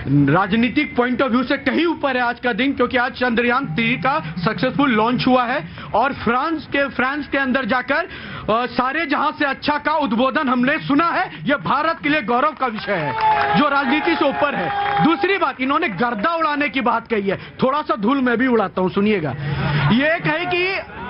राजनीतिक point of view से कहीं ऊपर है आज का दिन, क्योंकि आज चंद्रयान 3 का सक्सेसफुल लॉन्च हुआ है और फ्रांस के अंदर जाकर सारे जहां से अच्छा का उद्बोधन हमने सुना है। यह भारत के लिए गौरव का विषय है जो राजनीति से ऊपर है। दूसरी बात, इन्होंने गर्दा उड़ाने की बात कही है, थोड़ा सा धूल मैं भी उड़ाता हूं, सुनिएगा। ये कहे कि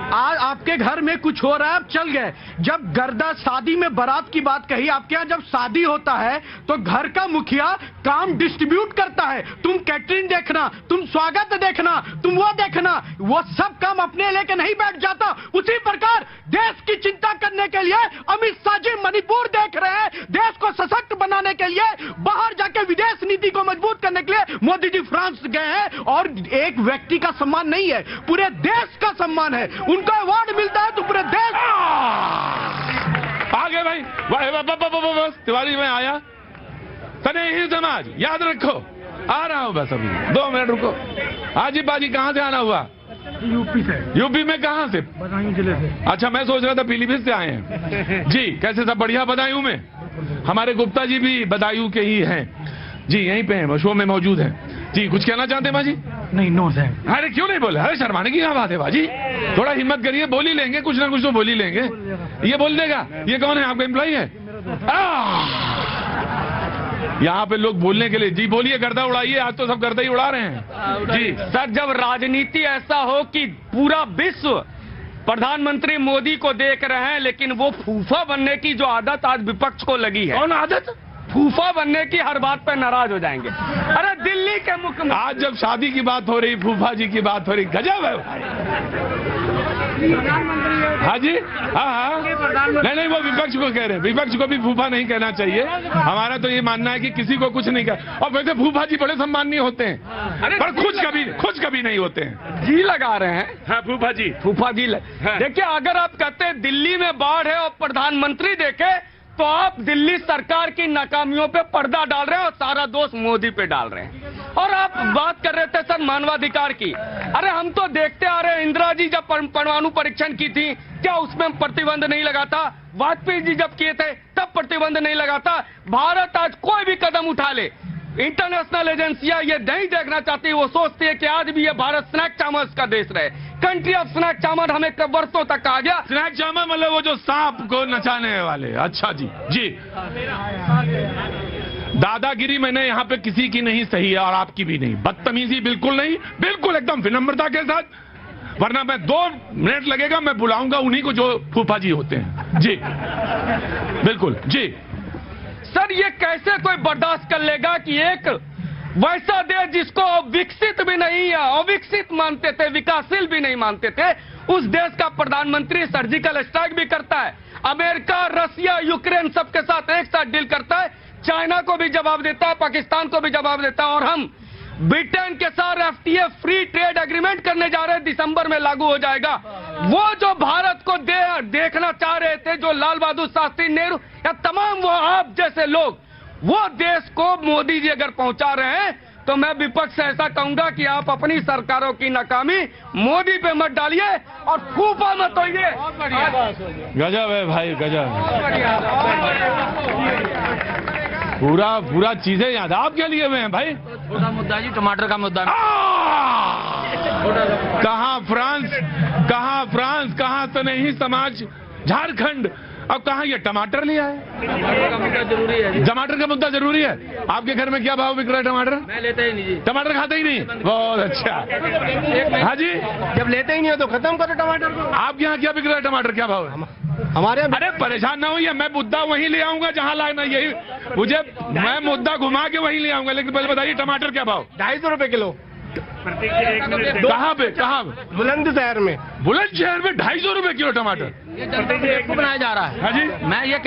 आज आपके घर में कुछ हो रहा है, आप चल गए। जब गर्दा शादी में बारात की बात कही, आपके यहाँ जब शादी होता है तो घर का मुखिया काम डिस्ट्रीब्यूट करता है। तुम कैटरिंग देखना, तुम स्वागत देखना, तुम वो देखना, वो सब काम अपने लेके नहीं बैठ जाता। उसी प्रकार देश की चिंता करने के लिए अमित शाह जी मणिपुर देख रहे हैं, देश को सशक्त बनाने के लिए, बाहर जाके विदेश नीति को मजबूत करने के लिए मोदी जी फ्रांस गए हैं। और एक व्यक्ति का सम्मान नहीं है, पूरे देश का सम्मान है। उनको अवार्ड मिलता है तो पूरे देश। आगे भाई, बस तिवारी में आया। तने ही समाज याद रखो, आ रहा हूं बस अभी 2 मिनट रुको। हाजी बाजी कहां से आना हुआ? यूपी से। यूपी में कहां से? बदायूं जिले से। अच्छा, मैं सोच रहा था पीलीभीत से आए हैं जी। कैसे सब बढ़िया? बदायूं में हमारे गुप्ता जी भी बदायूं के ही हैं जी, यहीं पे हैं, शो में मौजूद हैं जी। कुछ कहना चाहते हैं बाजी? नहीं, नो सर। अरे क्यों नहीं बोले? अरे शर्माने की क्या बात है बाजी, थोड़ा हिम्मत करिए, बोल ही लेंगे, कुछ ना कुछ तो बोल ही लेंगे। ये बोल देगा। ये कौन है? आपका एम्प्लॉई है? यहाँ पे लोग बोलने के लिए जी बोलिए, गर्दा उड़ाइए। आज तो सब गर्दा ही उड़ा रहे हैं जी। सर, जब राजनीति ऐसा हो कि पूरा विश्व प्रधानमंत्री मोदी को देख रहे हैं, लेकिन वो फूफा बनने की जो आदत आज विपक्ष को लगी है। कौन आदत? फूफा बनने की, हर बात पर नाराज हो जाएंगे। अरे दिल्ली के मुख्यमंत्री, आज जब शादी की बात हो रही, फूफा जी की बात हो रही, गजब है। हाँ जी, हाँ, नहीं, वो विपक्ष को कह रहे हैं। विपक्ष को भी फूफा नहीं कहना चाहिए। हमारा तो ये मानना है कि किसी को कुछ नहीं कह। और वैसे फूफा जी बड़े सम्माननीय होते हैं, पर खुश कभी नहीं होते हैं। जी लगा रहे हैं। हाँ, फूफा जी देखिए, अगर आप कहते हैं दिल्ली में बाढ़ है और प्रधानमंत्री देखे, तो आप दिल्ली सरकार की नाकामियों पे पर्दा डाल रहे हैं और सारा दोष मोदी पे डाल रहे हैं। और आप बात कर रहे थे सर मानवाधिकार की। अरे हम तो देखते आ रहे हैं, इंदिरा जी जब परमाणु परीक्षण की थी, क्या उसमें प्रतिबंध नहीं लगा था? वाजपेयी जी जब किए थे तब प्रतिबंध नहीं लगा था? भारत आज कोई भी कदम उठा ले, इंटरनेशनल एजेंसियां ये नहीं देखना चाहती। वो सोचती है कि आज भी ये भारत स्नैक चामर्स का देश रहे, कंट्री ऑफ स्नैक चामर हमें कब वर्षों तक कहा गया। स्नैक चामर मतलब वो जो सांप को नचाने वाले। अच्छा जी जी। दादागिरी मैंने यहाँ पे किसी की नहीं सही है और आपकी भी नहीं। बदतमीजी बिल्कुल नहीं, बिल्कुल एकदम विनम्रता के साथ, वरना मैं 2 मिनट लगेगा, मैं बुलाऊंगा उन्हीं को जो फूफा जी होते हैं जी। बिल्कुल जी। सर, ये कैसे कोई बर्दाश्त कर लेगा कि एक वैसा देश जिसको विकसित भी नहीं है, अविकसित मानते थे, विकासशील भी नहीं मानते थे, उस देश का प्रधानमंत्री सर्जिकल स्ट्राइक भी करता है। अमेरिका, रसिया, यूक्रेन सबके साथ एक साथ डील करता है, चाइना को भी जवाब देता है, पाकिस्तान को भी जवाब देता है। और हम ब्रिटेन के साथ एफटीए फ्री ट्रेड एग्रीमेंट करने जा रहे हैं, दिसंबर में लागू हो जाएगा। वो जो भारत को देखना चाह रहे थे, जो लाल बहादुर शास्त्री, नेहरू या तमाम वो आप जैसे लोग, वो देश को मोदी जी अगर पहुंचा रहे हैं, तो मैं विपक्ष से ऐसा कहूंगा कि आप अपनी सरकारों की नाकामी मोदी पे मत डालिए और फूफा मत होइए। गजब है भाई, गजब। पूरा चीजें याद आपके लिए हुए हैं भाई। छोटा मुद्दा जी, टमाटर का मुद्दा। कहाँ फ्रांस, कहाँ तो नहीं समाज, झारखंड, अब कहाँ ये टमाटर लिया है? टमाटर का मुद्दा जरूरी है। टमाटर का मुद्दा जरूरी है। आपके घर में क्या भाव बिक रहा है टमाटर? मैं लेता ही नहीं जी। टमाटर खाते ही नहीं? बहुत अच्छा। हाँ जी, जब लेते ही नहीं हो तो खत्म करो टमाटर को। आपके यहाँ क्या बिक रहा है टमाटर? क्या भाव है हमारे? अरे परेशान ना होइए, मैं मुद्दा वहीं ले आऊंगा जहाँ लाना, यही मुझे, मैं मुद्दा घुमा के वहीं ले आऊंगा। लेकिन पहले बताइए टमाटर क्या भाव? 250 रुपए किलो। कहाँ पे? बुलंदशहर में। बुलंदशहर में 250 रुपए किलो टमाटर? ये जनता को बेवकूफ बनाया जा रहा है। हाँ जी, मैं ये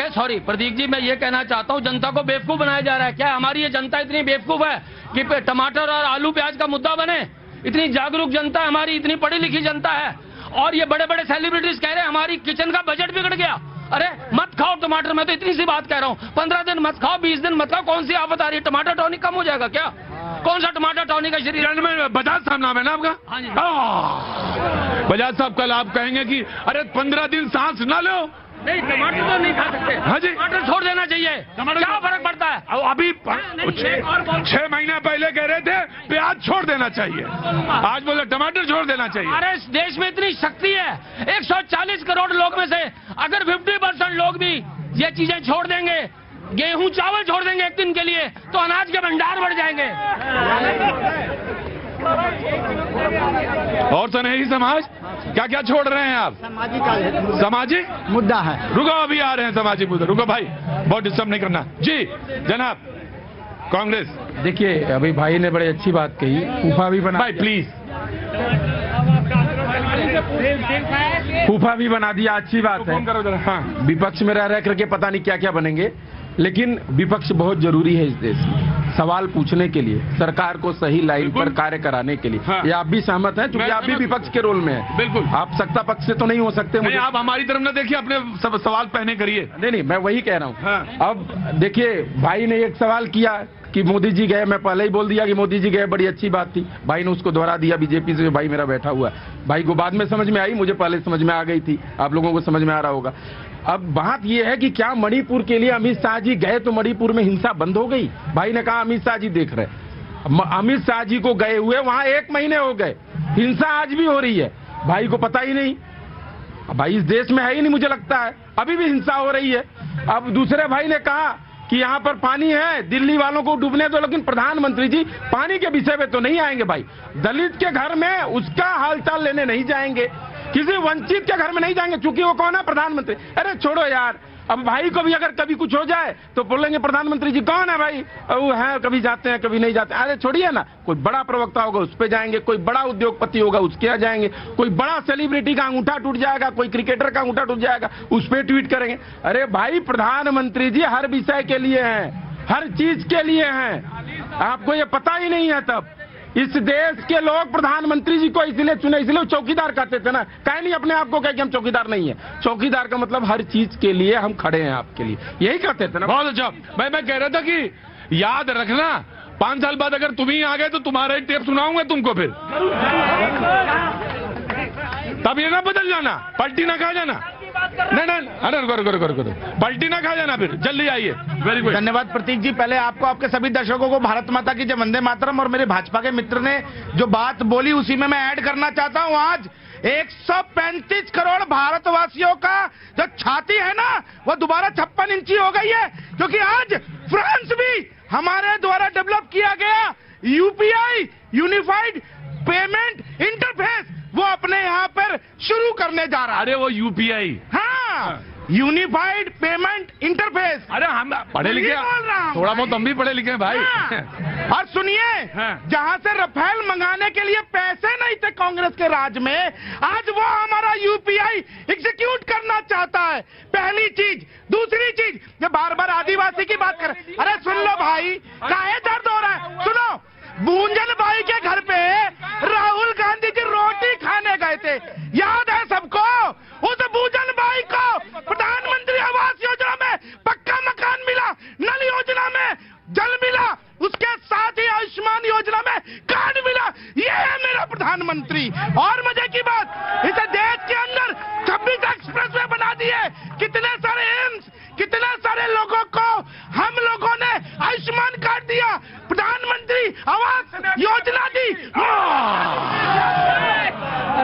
प्रदीप जी, मैं ये कहना चाहता हूँ, जनता को बेवकूफ बनाया जा रहा है। क्या हमारी ये जनता इतनी बेवकूफ है कि टमाटर और आलू प्याज का मुद्दा बने? इतनी जागरूक जनता है हमारी, इतनी पढ़ी लिखी जनता है। और ये बड़े बड़े सेलिब्रिटीज कह रहे हैं हमारी किचन का बजट बिगड़ गया। अरे मत खाओ टमाटर, मैं तो इतनी सी बात कह रहा हूँ। 15 दिन मत खाओ, 20 दिन मत खाओ, कौन सी आफत आ रही है? टमाटर टॉनिक कम हो जाएगा क्या? कौन सा टमाटर टॉनिक का शरीर में? बजाज साहब नाम है ना आपका? हाँ जी। बजाज साहब, कल आप कहेंगे कि अरे 15 दिन सांस ना लो। नहीं, टमाटर तो नहीं खा सकते। हाँ जी, टमाटर छोड़ देना चाहिए। क्या फर्क पड़ता है? अभी 6 महीने पहले देना चाहिए, आज बोले टमाटर छोड़ देना चाहिए। अरे इस देश में इतनी शक्ति है, 140 करोड़ लोग में से अगर 50% लोग भी ये चीजें छोड़ देंगे, गेहूं चावल छोड़ देंगे एक दिन के लिए, तो अनाज के भंडार बढ़ जाएंगे। और सनही समाज क्या क्या छोड़ रहे हैं आप? सामाजिक मुद्दा है। रुको, अभी आ रहे हैं सामाजिक मुद्दे। रुको भाई, बहुत डिस्टर्ब नहीं करना जी। जनाब कांग्रेस, देखिए अभी भाई ने बड़ी अच्छी बात कही, फूफा भी बना भाई प्लीज, फूफा भी बना दिया, अच्छी बात है। फोन करो जरा। हाँ, विपक्ष में रह करके पता नहीं क्या क्या बनेंगे, लेकिन विपक्ष बहुत जरूरी है इस देश में, सवाल पूछने के लिए, सरकार को सही लाइन पर कार्य कराने के लिए। हाँ। ये आप भी सहमत हैं, क्योंकि आप भी विपक्ष के रोल में हैं। बिल्कुल। आप सत्ता पक्ष से तो नहीं हो सकते। नहीं, आप हमारी तरफ न देखिए, अपने सवाल पहने करिए। नहीं, मैं वही कह रहा हूँ। हाँ। अब देखिए, भाई ने एक सवाल किया कि मोदी जी गए, मैं पहले ही बोल दिया कि मोदी जी गए, बड़ी अच्छी बात थी। भाई ने उसको दोहरा दिया बीजेपी से, भाई मेरा बैठा हुआ। भाई को बाद में समझ में आई, मुझे पहले समझ में आ गई थी, आप लोगों को समझ में आ रहा होगा। अब बात यह है कि क्या मणिपुर के लिए अमित शाह जी गए तो मणिपुर में हिंसा बंद हो गई? भाई ने कहा अमित शाह जी देख रहे, अमित शाह जी को गए हुए वहां 1 महीने हो गए, हिंसा आज भी हो रही है। भाई को पता ही नहीं, भाई इस देश में है ही नहीं, मुझे लगता है अभी भी हिंसा हो रही है। अब दूसरे भाई ने कहा कि यहाँ पर पानी है, दिल्ली वालों को डूबने दो, लेकिन प्रधानमंत्री जी पानी के विषय में तो नहीं आएंगे। भाई दलित के घर में उसका हालचाल लेने नहीं जाएंगे, किसी वंचित के घर में नहीं जाएंगे, क्योंकि वो कौन है? प्रधानमंत्री। अरे छोड़ो यार, अब भाई को भी अगर कभी कुछ हो जाए तो बोलेंगे प्रधानमंत्री जी कौन है भाई, वो है, कभी जाते हैं कभी नहीं जाते। अरे छोड़िए ना, कोई बड़ा प्रवक्ता होगा उस पे जाएंगे, कोई बड़ा उद्योगपति होगा उसके यहाँ जाएंगे, कोई बड़ा सेलिब्रिटी का अंगूठा टूट जाएगा, कोई क्रिकेटर का अंगूठा टूट जाएगा, उस पे ट्वीट करेंगे। अरे भाई प्रधानमंत्री जी हर विषय के लिए हैं, हर चीज के लिए हैं, आपको ये पता ही नहीं है। तब इस देश के लोग प्रधानमंत्री जी को इसलिए चुने, इसलिए चौकीदार कहते थे ना, कहीं नहीं अपने आप को कहे कि हम चौकीदार नहीं है। चौकीदार का मतलब हर चीज के लिए हम खड़े हैं आपके लिए, यही कहते थे ना। बहुत अच्छा। मैं कह रहा था कि याद रखना, 5 साल बाद अगर तुम ही आ गए तो तुम्हारा ही टेप सुनाऊंगा तुमको, फिर तब ये ना बदल जाना, पलटी ना खा जाना। नहीं, अरे करो, पलटी ना खा जाना, फिर जल्दी आइए। वेरी गुड, धन्यवाद प्रतीक जी। पहले आपको, आपके सभी दर्शकों को भारत माता की जय, वंदे मातरम। और मेरे भाजपा के मित्र ने जो बात बोली उसी में मैं ऐड करना चाहता हूं। आज 135 करोड़ भारतवासियों का जो छाती है ना, वो दोबारा 56 इंची हो गई है, क्योंकि आज फ्रांस भी हमारे द्वारा डेवलप किया गया यूपीआई, यूनिफाइड पेमेंट इंटरफेस, वो अपने यहाँ पर शुरू करने जा रहा है। अरे वो यूपीआई, हाँ, यूनिफाइड पेमेंट इंटरफेस। अरे हम पढ़े लिखे, थोड़ा बहुत हम भी पढ़े लिखे हैं भाई। हाँ। और सुनिए, हाँ। जहां से राफेल मंगाने के लिए पैसे नहीं थे कांग्रेस के राज में, आज वो हमारा यूपीआई एग्जीक्यूट करना चाहता है। पहली चीज। दूसरी चीज, ये बार बार आदिवासी की बात कर, अरे सुन लो भाई, काहे दर्द हो रहा है? सुनो, बूंजल भाई के घर पे राहुल गांधी जी रोटी खाने गए थे, याद है सबको? उस बूंजल भाई को प्रधानमंत्री आवास योजना में पक्का मकान मिला, नल योजना में जल मिला, उसके साथ ही आयुष्मान योजना में कार्ड मिला। ये है मेरा प्रधानमंत्री। और मजे की बात, इसे देश के अंदर 26 एक्सप्रेसवे बना दिए, कितने सारे एम्स, कितने सारे लोगों को हम लोगों ने आयुष्मान कार्ड दिया, प्रधानमंत्री आवास योजना दी।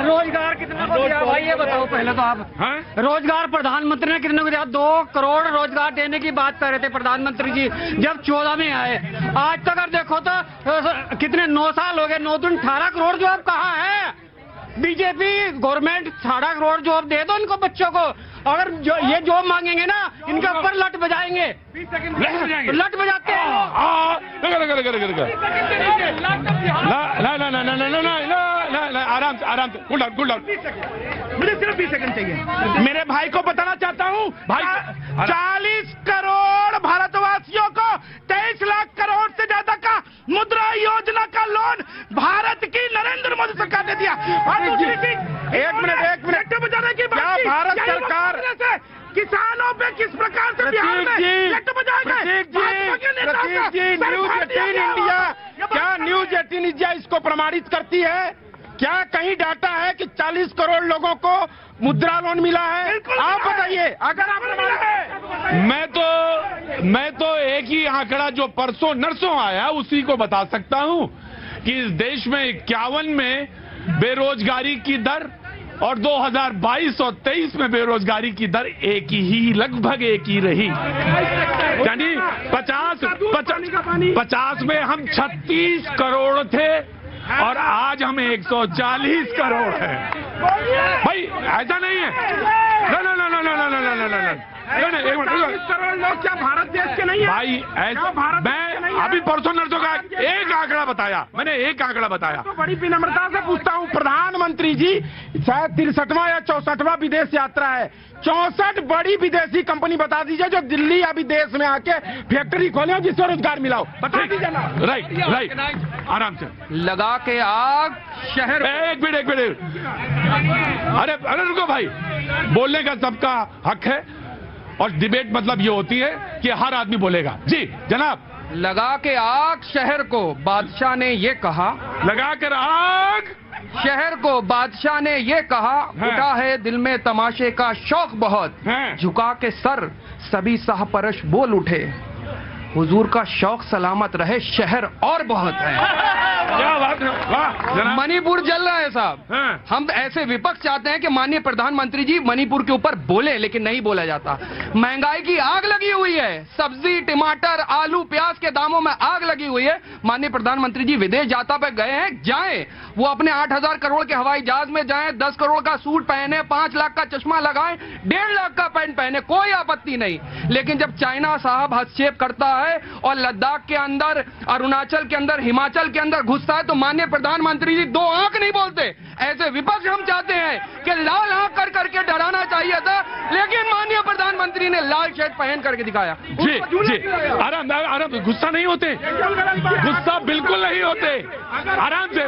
रोजगार कितने को दिया भाई, ये बताओ पहले तो आप। हाँ? रोजगार प्रधानमंत्री ने कितने को दिया? 2 करोड़ रोजगार देने की बात कर रहे थे प्रधानमंत्री जी जब 14 में आए। आज तक अगर देखो तो कितने 9 साल हो गए, 9 दूनी 18 करोड़ जॉब कहाँ है? बीजेपी गवर्नमेंट 18 करोड़ जॉब दे दो इनको बच्चों को। अगर ये जॉब मांगेंगे ना, इनके ऊपर लट बजाएंगे, लट बजाते हैं। आराम से, कूल डाउन। मुझे सिर्फ 20 सेकंड चाहिए। मेरे भाई को बताना चाहता हूँ, भाई 40 करोड़ भारतवासियों को 23 लाख करोड़ से ज्यादा का मुद्रा योजना का लोन भारत की नरेंद्र मोदी सरकार ने दिया। और दूसरी चीज, एक मिनट बजाने की बात, क्या भारत सरकार किसानों पे किस प्रकार से बिहार में लट बजाए गए? न्यूज 18 इंडिया इसको प्रमाणित करती है? क्या कहीं डाटा है कि 40 करोड़ लोगों को मुद्रा लोन मिला है? आप बताइए, अगर आप मैं तो एक ही आंकड़ा जो परसों नरसों आया उसी को बता सकता हूं कि इस देश में 51 में बेरोजगारी की दर और 2022 और 23 में बेरोजगारी की दर एक ही, लगभग एक ही रही। यानी 50 में हम 36 करोड़ थे और आज हम 140 करोड़ हैं। भाई ऐसा नहीं है। एक मिनट, करोड़ लोग क्या भारत देश के नहीं है? भाई ऐसा मैं अभी परसों नर्सों का एक आंकड़ा बताया, मैंने एक आंकड़ा बताया। तो बड़ी विनम्रता से पूछता हूँ प्रधानमंत्री जी, शायद 63वां या 64वां विदेश यात्रा है, 64 बड़ी विदेशी कंपनी बता दीजिए जो दिल्ली या विदेश में आके फैक्ट्री खोले जिससे रोजगार मिलाओ, बता दीजिए ना। राइट, आराम से। लगा के आग शहर। एक मिनट, अरे रुको भाई, बोलने का सबका हक है और डिबेट मतलब ये होती है कि हर आदमी बोलेगा। जी जनाब। लगा के आग शहर को बादशाह ने ये कहा, लगा कर आग शहर को बादशाह ने ये कहा, उठा है दिल में तमाशे का शौक बहुत, झुका के सर सभी शाहपरश बोल उठे, हुजूर का शौक सलामत रहे शहर और बहुत है। क्या बात है, वाह। मणिपुर जल रहा है साहब। हम ऐसे विपक्ष चाहते हैं कि माननीय प्रधानमंत्री जी मणिपुर के ऊपर बोले, लेकिन नहीं बोला जाता। महंगाई की आग लगी हुई है, सब्जी टमाटर आलू प्याज के दामों में आग लगी हुई है। माननीय प्रधानमंत्री जी विदेश यात्रा पे गए हैं, जाएं, वो अपने 8,000 करोड़ के हवाई जहाज में जाएं, 10 करोड़ का सूट पहने, 5 लाख का चश्मा लगाएं, 1.5 लाख का पैंट पहने, कोई आपत्ति नहीं। लेकिन जब चाइना साहब हस्तक्षेप करता है और लद्दाख के अंदर, अरुणाचल के अंदर, हिमाचल के अंदर घुसता है तो माननीय प्रधानमंत्री जी 2 आंख नहीं बोलते। ऐसे विपक्ष हम चाहते हैं कि लाल आंख कर करके डराना चाहिए था, लेकिन माननीय प्रधानमंत्री ने लाल शर्ट पहन करके दिखाया। जी आराम, गुस्सा नहीं होते, गुस्सा बिल्कुल नहीं होते, आराम से।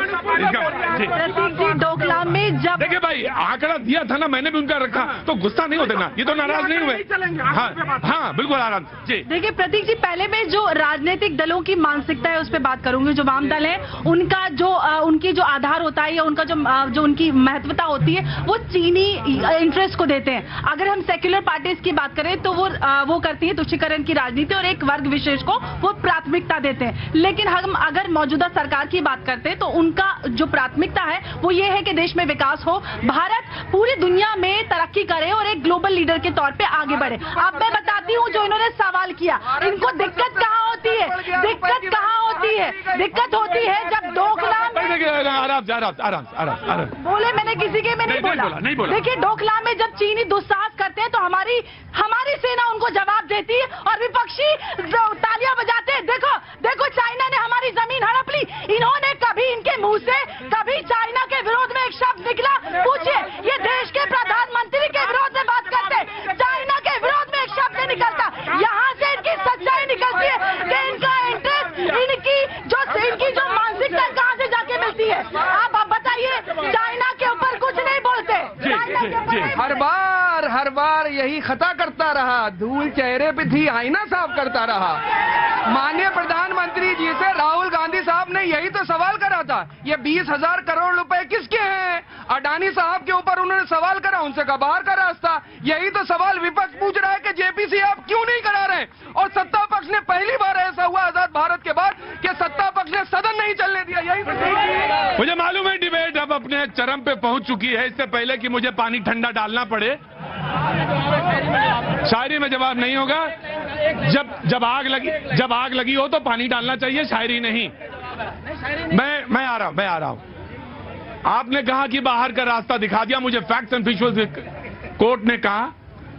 प्रतीक जी डोकलाम में जब देखिए भाई, आंकड़ा दिया था ना, मैंने भी उनका रखा, तो गुस्सा नहीं होते ना, ये तो नाराज नहीं हुए। हाँ बिल्कुल आराम से। जी देखिए प्रतीक जी, पहले मैं जो राजनीतिक दलों की मानसिकता है उस पर बात करूंगी। जो वाम दल है उनका जो उनकी जो आधार होता है या उनका जो उनकी महत्वता होती है वो चीनी इंटरेस्ट को देते हैं। अगर हम सेक्युलर पार्टीज की बात करें तो वो करती है तुष्टीकरण की राजनीति और एक वर्ग विशेष को वो प्राथमिकता देते हैं। लेकिन हम अगर मौजूदा सरकार की बात करते हैं तो उनका जो प्राथमिकता है वो ये है कि देश में विकास हो, भारत पूरी दुनिया में तरक्की करे और एक ग्लोबल लीडर के तौर पे आगे बढ़े। अब मैं बताती हूँ जो इन्होंने सवाल किया, इनको दिक्कत कहाँ होती है? दिक्कत कहाँ होती है? दिक्कत होती है जब डोकलाम आराम बोले, मैंने किसी के में नहीं बोला। देखिए डोकलाम में जब चीनी दुस्साहस करते हैं तो हमारी सेना उनको जवाब देती है और विपक्षी तालियां बजाते हैं। देखो चाइना ने हमारी जमीन हड़प ली। इन्होंने कभी इनके मुंह से कभी चाइना के विरोध में एक शब्द निकला? पूछिए, ये देश के प्रधानमंत्री के विरोध में बात करते हैं, चाइना के विरोध में एक शब्द नहीं निकलता। यहाँ से इनकी सच्चाई निकलती है कि इनका इंटरेस्ट, इनकी जो मानसिकता कहाँ से जाके मिलती है। आप बताइए, चाइना के ऊपर कुछ नहीं बोलते, हर बार यही खता करता रहा, धूल चेहरे पे थी आईना साफ करता रहा। माननीय प्रधानमंत्री जी से राहुल गांधी साहब ने यही तो सवाल करा था, ये 20,000 करोड़ रुपए किसके हैं? अडानी साहब के ऊपर उन्होंने सवाल करा, उनसे का बाहर का रास्ता। यही तो सवाल विपक्ष पूछ रहा है कि जेपीसी आप क्यों नहीं करा रहे? और सत्ता पक्ष ने पहली बार ऐसा हुआ आजाद भारत के बाद कि सत्ता पक्ष ने सदन नहीं चलने दिया। यही तो मुझे मालूम है डिबेट अब अपने चरम पे पहुंच चुकी है। इससे पहले कि मुझे पानी ठंडा डालना पड़े, शायरी में जवाब नहीं होगा। जब आग लगी हो तो पानी डालना चाहिए, शायरी नहीं। मैं आ रहा हूं। आपने कहा कि बाहर का रास्ता दिखा दिया, मुझे फैक्ट्स एंड फिगर्स कोर्ट ने कहा,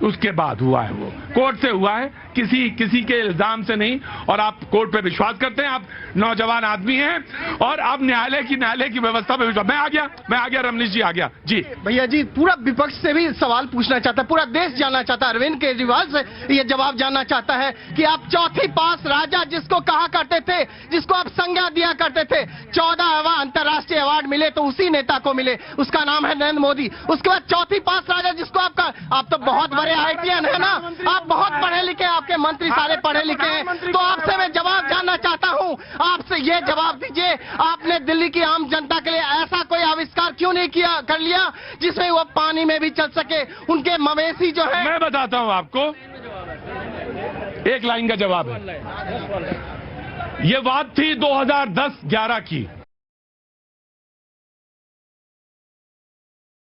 उसके बाद हुआ है, वो कोर्ट से हुआ है, किसी के इल्जाम से नहीं। और आप कोर्ट पे विश्वास करते हैं, आप नौजवान आदमी हैं और आप न्यायालय की व्यवस्था पे विश्वास। मैं आ गया रमनीश जी आ गया। जी भैया जी, पूरा विपक्ष से भी सवाल पूछना चाहता है, पूरा देश जानना चाहता है, अरविंद केजरीवाल से ये जवाब जानना चाहता है कि आप चौथी पास राजा जिसको कहा करते थे, जिसको आप संज्ञा दिया करते थे, 14वां अंतर्राष्ट्रीय अवार्ड मिले तो उसी नेता को मिले, उसका नाम है नरेंद्र मोदी। उसके बाद चौथी पास राजा जिसको आप तो बहुत बड़े आईटीएन है ना, आप बहुत पढ़े लिखे, आपके मंत्री सारे पढ़े लिखे हैं, तो आपसे मैं जवाब जानना चाहता हूं, आपसे ये जवाब दीजिए, आपने दिल्ली की आम जनता के लिए ऐसा कोई आविष्कार क्यों नहीं कर लिया जिसमें वो पानी में भी चल सके? उनके मवेशी जो है, मैं बताता हूं आपको, एक लाइन का जवाब है। ये बात थी 2010-11 की।